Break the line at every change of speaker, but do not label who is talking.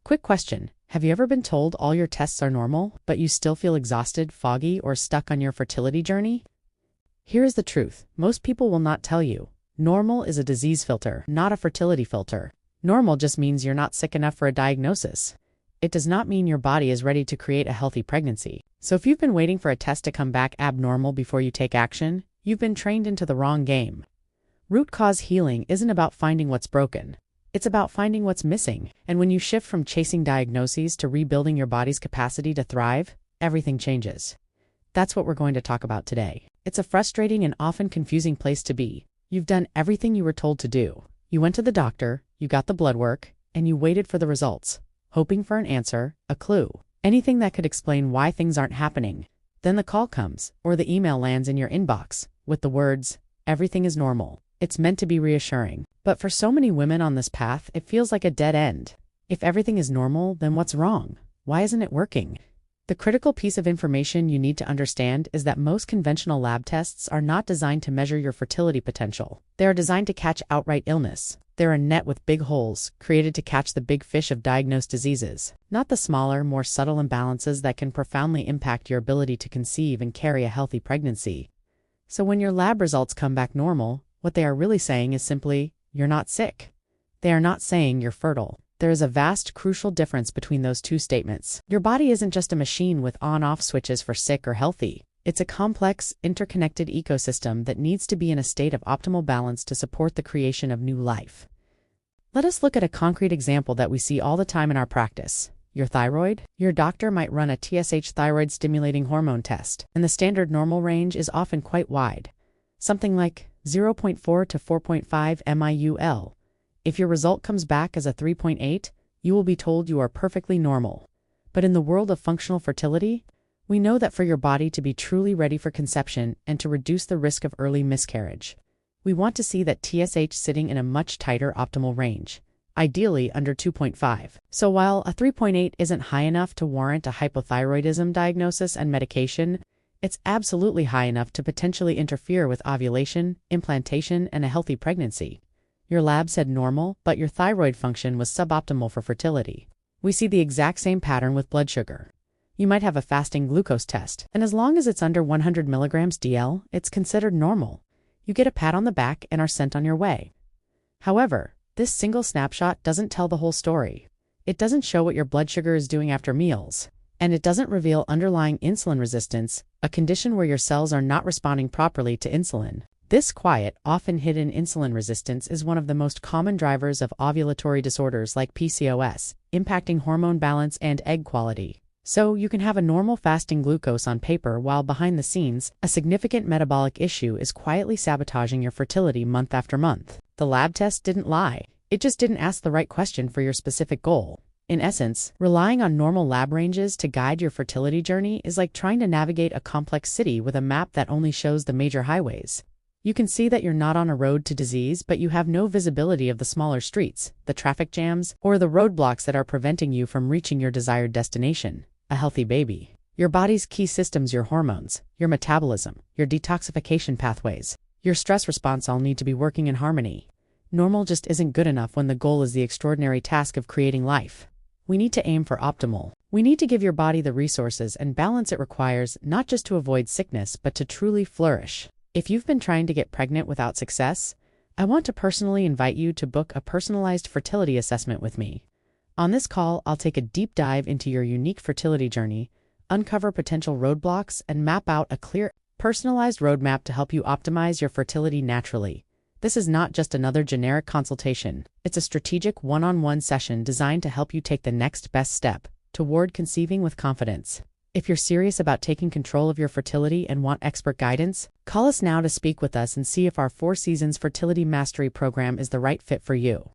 Quick question. Have you ever been told all your tests are normal, but you still feel exhausted, foggy, or stuck on your fertility journey? Here is the truth. Most people will not tell you. Normal is a disease filter, not a fertility filter. Normal just means you're not sick enough for a diagnosis. It does not mean your body is ready to create a healthy pregnancy. So if you've been waiting for a test to come back abnormal before you take action, you've been trained into the wrong game. Root cause healing isn't about finding what's broken. It's about finding what's missing. And when you shift from chasing diagnoses to rebuilding your body's capacity to thrive, everything changes. That's what we're going to talk about today. It's a frustrating and often confusing place to be. You've done everything you were told to do. You went to the doctor, you got the blood work, and you waited for the results, hoping for an answer, a clue, anything that could explain why things aren't happening. Then the call comes, or the email lands in your inbox, with the words, "Everything is normal." It's meant to be reassuring. But for so many women on this path, it feels like a dead end. If everything is normal, then what's wrong? Why isn't it working? The critical piece of information you need to understand is that most conventional lab tests are not designed to measure your fertility potential. They are designed to catch outright illness. They're a net with big holes, created to catch the big fish of diagnosed diseases, not the smaller, more subtle imbalances that can profoundly impact your ability to conceive and carry a healthy pregnancy. So when your lab results come back normal, what they are really saying is simply, you're not sick. They are not saying you're fertile. There is a vast, crucial difference between those two statements. Your body isn't just a machine with on-off switches for sick or healthy. It's a complex, interconnected ecosystem that needs to be in a state of optimal balance to support the creation of new life. Let us look at a concrete example that we see all the time in our practice. Your thyroid? Your doctor might run a TSH thyroid-stimulating hormone test, and the standard normal range is often quite wide. Something like 0.4 to 4.5 MIUL. If your result comes back as a 3.8, you will be told you are perfectly normal. But in the world of functional fertility, we know that for your body to be truly ready for conception and to reduce the risk of early miscarriage, we want to see that TSH sitting in a much tighter optimal range, ideally under 2.5. So while a 3.8 isn't high enough to warrant a hypothyroidism diagnosis and medication, it's absolutely high enough to potentially interfere with ovulation, implantation, and a healthy pregnancy. Your lab said normal, but your thyroid function was suboptimal for fertility. We see the exact same pattern with blood sugar. You might have a fasting glucose test, and as long as it's under 100 milligrams DL, it's considered normal. You get a pat on the back and are sent on your way. However, this single snapshot doesn't tell the whole story. It doesn't show what your blood sugar is doing after meals, and it doesn't reveal underlying insulin resistance, a condition where your cells are not responding properly to insulin. This quiet, often hidden insulin resistance is one of the most common drivers of ovulatory disorders like PCOS, impacting hormone balance and egg quality. So you can have a normal fasting glucose on paper while behind the scenes, a significant metabolic issue is quietly sabotaging your fertility month after month. The lab test didn't lie. It just didn't ask the right question for your specific goal. In essence, relying on normal lab ranges to guide your fertility journey is like trying to navigate a complex city with a map that only shows the major highways. You can see that you're not on a road to disease, but you have no visibility of the smaller streets, the traffic jams, or the roadblocks that are preventing you from reaching your desired destination, a healthy baby. Your body's key systems, your hormones, your metabolism, your detoxification pathways, your stress response all need to be working in harmony. Normal just isn't good enough when the goal is the extraordinary task of creating life. We need to aim for optimal. We need to give your body the resources and balance it requires, not just to avoid sickness, but to truly flourish. If you've been trying to get pregnant without success, I want to personally invite you to book a personalized fertility assessment with me. On this call, I'll take a deep dive into your unique fertility journey, uncover potential roadblocks, and map out a clear, personalized roadmap to help you optimize your fertility naturally. This is not just another generic consultation. It's a strategic one-on-one session designed to help you take the next best step toward conceiving with confidence. If you're serious about taking control of your fertility and want expert guidance, call us now to speak with us and see if our 4 Seasons Fertility Mastery program is the right fit for you.